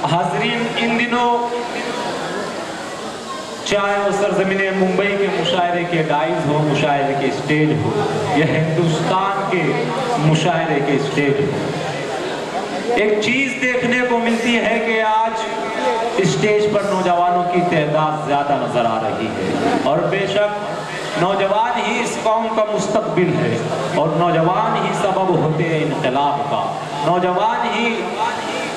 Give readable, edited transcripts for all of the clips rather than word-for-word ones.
हाजरीन, इन दिनों चाहे वो सरजमीन मुंबई के मुशायरे के डाइज हो, मुशायरे के स्टेज हो, या हिंदुस्तान के मुशायरे के स्टेज हो, एक चीज देखने को मिलती है कि आज स्टेज पर नौजवानों की तादाद ज्यादा नजर आ रही है। और बेशक नौजवान ही इस कौम का मुस्तकबिल है और नौजवान ही सबब होते हैं इनकलाब का, नौजवान ही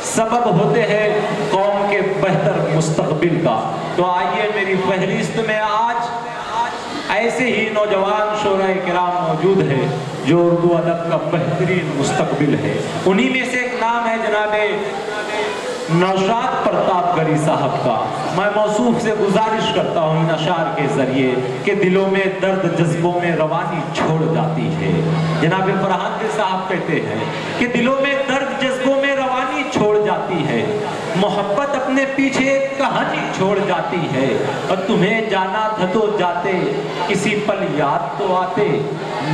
सबब होते हैं कौम के बेहतर मुस्तकबिल का। तो आइए, मेरी फहरिस्त में आज ऐसे ही नौजवान शोराए किराम मौजूद है जो उर्दू अदब का बेहतरीन मुस्तकबिल है। उन्हीं में से एक नाम है जनाबे नौशाद प्रतापगढ़ी साहब का। मैं मौसूफ से गुजारिश करता हूँ इन अशार के जरिए कि दिलों में दर्द जज्बों में रवानी छोड़ जाती है। जनाबे फरहान साहब कहते हैं कि दिलों में दर्द जज्बों में रवानी छोड़ जाती है, मोहब्बत अपने पीछे एक कहानी छोड़ जाती है, और तुम्हें जाना था तो जाते, किसी पल याद तो आते,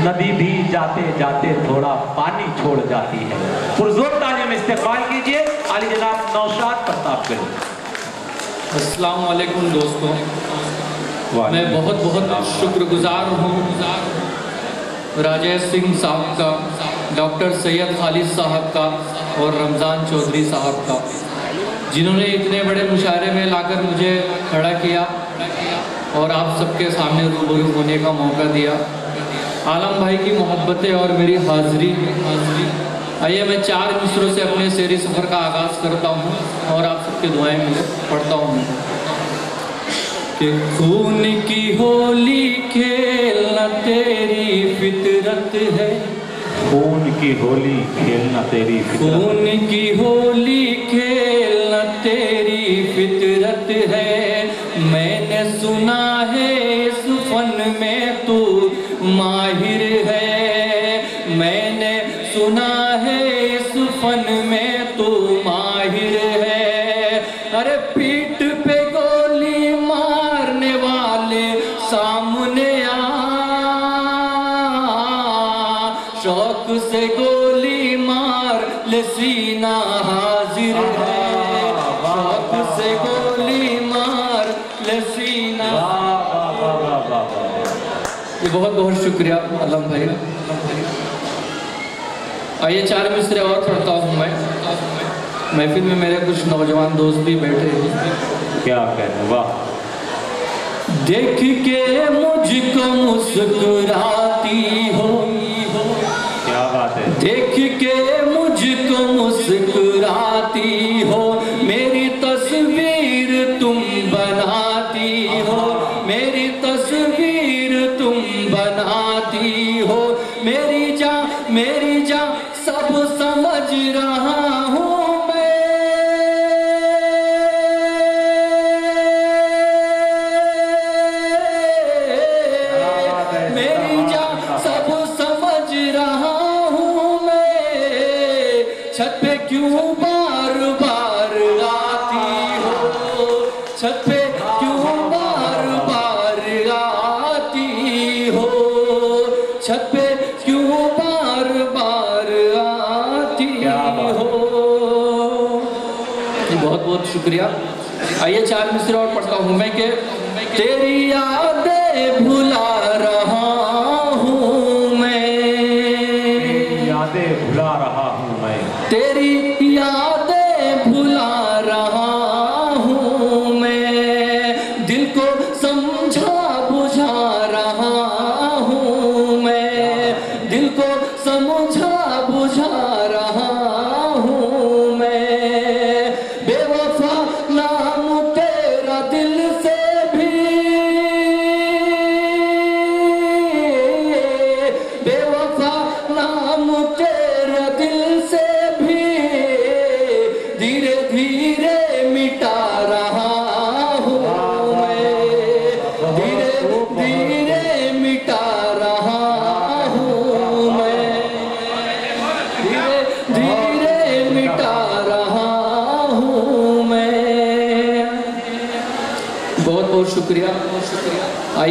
नदी भी जाते जाते थोड़ा पानी छोड़ जाती है। पुरजोर तालियों में इस्तेमाल कीजिए आली जनाब नौशाद प्रतापगढ़ी। अस्सलाम वालेकुम दोस्तों, मैं बहुत बहुत शुक्रगुजार हूँ राजेश सिंह साहब का, डॉक्टर सैयद खालिद साहब का और रमज़ान चौधरी साहब का, जिन्होंने इतने बड़े मुशायरे में लाकर मुझे खड़ा किया और आप सबके सामने रूबरू होने का मौका दिया। आलम भाई की मोहब्बतें और मेरी हाज़िरी। आइए, मैं 4 मिसरों से अपने शेरी सफ़र का आगाज़ करता हूँ और आप सबकी दुआएं मिले पढ़ता हूँ कि खून की होली खेलना तेरी फितरत है, खून की होली खेलना तेरी फितरत, खून की होली खेलना तेरी फितरत है। मैंने सुना है इस फन में तू माहिर है, मैंने सुना है इस फन में तू माहिर है। अरे पीठ पे गोली मारने वाले सामने आ, शौक से गोली मार ले सीना हाजिर है, शौक से गोली मार ले सीना। ये बहुत बहुत शुक्रिया आलम भाई। आइए, 4 मिसरे और पढ़ता हूँ मैं। महफिल में मेरे कुछ नौजवान दोस्त भी बैठे हैं। क्या कहते, वाह। देख के मुझको मुस्कुराती हो, क्या बात है, देख के मुझको मुस्कुराती हो, मेरी तस्वीर तुम बनाती हो, मेरी तस्वीर तुम बनाती हो, मेरी जान सब समझ रहा हूँ मैं, मेरी जान सब समझ रहा हूँ मैं। छत पे क्यों बार बार आती हो, छत पे क्यों बार बार आती हो, छत पे क्यों बार बार आती हो। बहुत बहुत शुक्रिया। आइए, 4 मिसरे और पढ़ता हूँ मैं कि तेरी यादें भुला रहा हूँ मैं, यादें भुला रहा हूँ मैं, तेरी यादें भुला रहा हूँ मैं, दिल को समझा बुझा रहा हूँ मैं, दिल को समझा बुझा रहा हूँ मैं। बेवफा नाम तेरा दिल से भी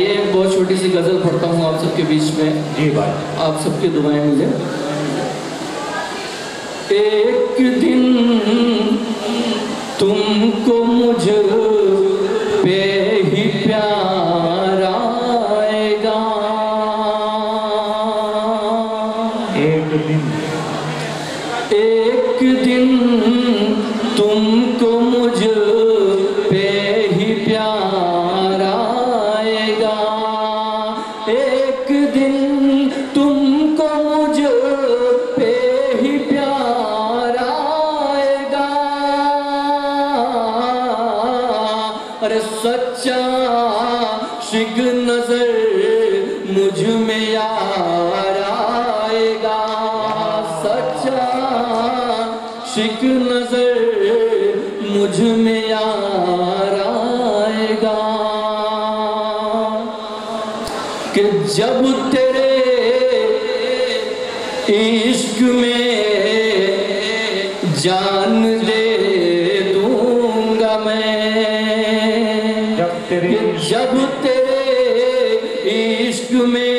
आइए एक बहुत छोटी सी गज़ल पढ़ता हूँ आप सबके बीच में। जी भाई। आप सबकी दुआएं मुझे। एक दिन तुमको मुझ पे ही प्यार आएगा, एक दिन तुमको मुझ पे ही प्यार आएगा, एक दिन तुमको मुझ पे ही प्यार आएगा। अरे सच्चा शिक नजर मुझ में यार आएगा, सच्चा शिक नजर मुझ में यार आएगा। कि जब तेरे इश्क में जान दे दूंगा मैं, जब तेरे इश्क में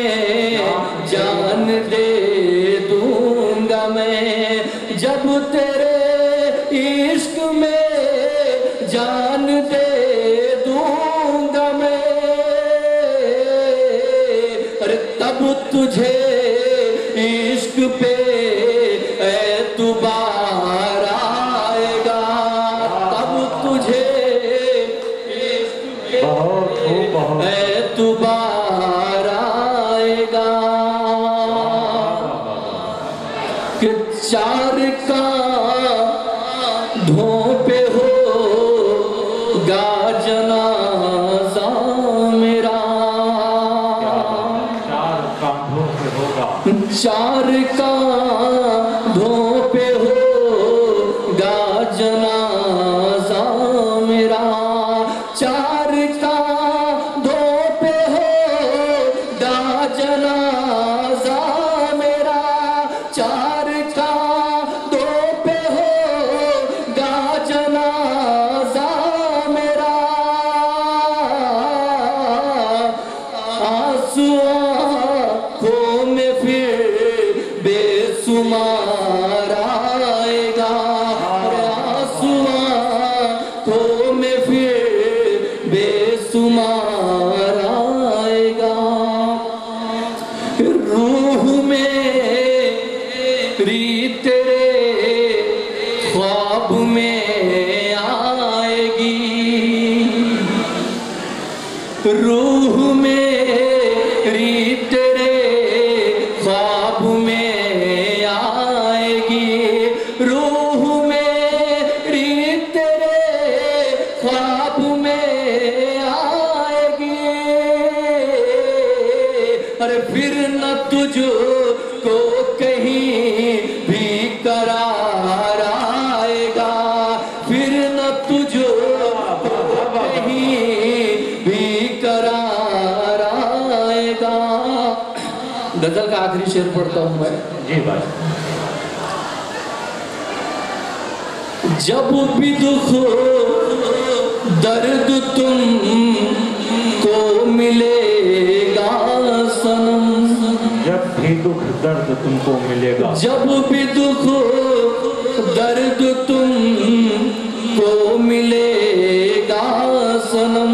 जान दे दूंगा मैं, जब तेरे इश्क में जान दे दूंगा मैं। अरे तब तुझे इश्क पे एतबार आएगा, तब तुझे इश्क पे एतबार आएगा। कि चार कांधों पे होगा जनाजा मेरा, चार कांधों पे होगा, चार कांधों पे होगा जनाजा मेरा, चार कांधों पे होगा जनाजा मेरा, चार कांधों पे होगा जनाजा मेरा। आंसू आँखों में फिर बेसुमार आएगा, आंसू आँखों में फिर बेसुमार आएगा। रूह में तेरे ख्वाब में आएगी, रूह में तेरे ख्वाब में आएगी, रूह में तेरे ख्वाब में आएगी। अरे फिर न तुझको कहीं भी करार आएगा, फिर न तुझको कहीं भी करार आएगा। गजल का आखिरी शेर पढ़ता हूँ मैं। जी भाई। जब भी दुख दर्द तुमको मिलेगा सनम, जब भी दुख दर्द तुमको मिलेगा, जब भी दुख दर्द तुमको मिलेगा सनम,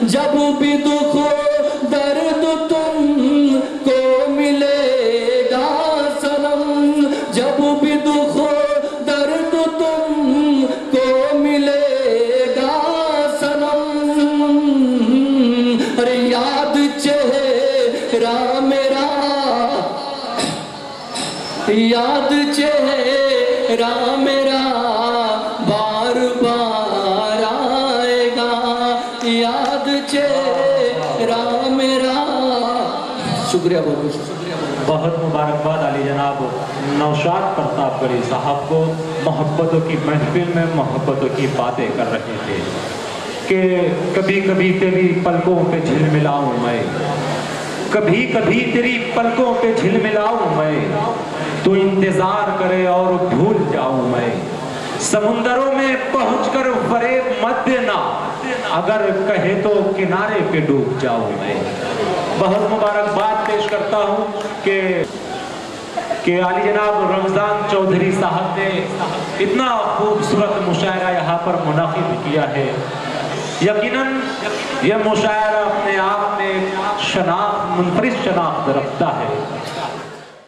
जब भी दुख दर्द तुमको मिलेगा सनम, जब भी दुख दर्द तुमको मिलेगा सनम। अरे याद चेहरा मेरा, याद चेहरा मेरा बार बार आएगा, याद चेहरा मेरा। शुक्रिया, बहुत शुक्रिया। बहुत मुबारकबाद अली जनाब नौशाद प्रतापगढ़ी साहब को। मोहब्बतों की महफिल में मोहब्बतों की बातें कर रहे थे कि कभी कभी तेरी पलकों पे झिलमिलाऊं मैं, कभी कभी तेरी पलकों पे झिलमिलाऊं मैं, तो इंतजार करे और भूल जाऊं मैं। समुंदरों में पहुंचकर फरेब मत देना, अगर कहे तो किनारे पे डूब जाओ मैं। बहुत मुबारकबाद पेश करता हूं कि आली जनाब रमजान चौधरी साहब ने इतना खूबसूरत मुशायरा यहाँ पर मुनाकिद किया है। यकीनन यह मुशायरा अपने आप में शनाख्त, मुनफरिद शनाख्त रखता है।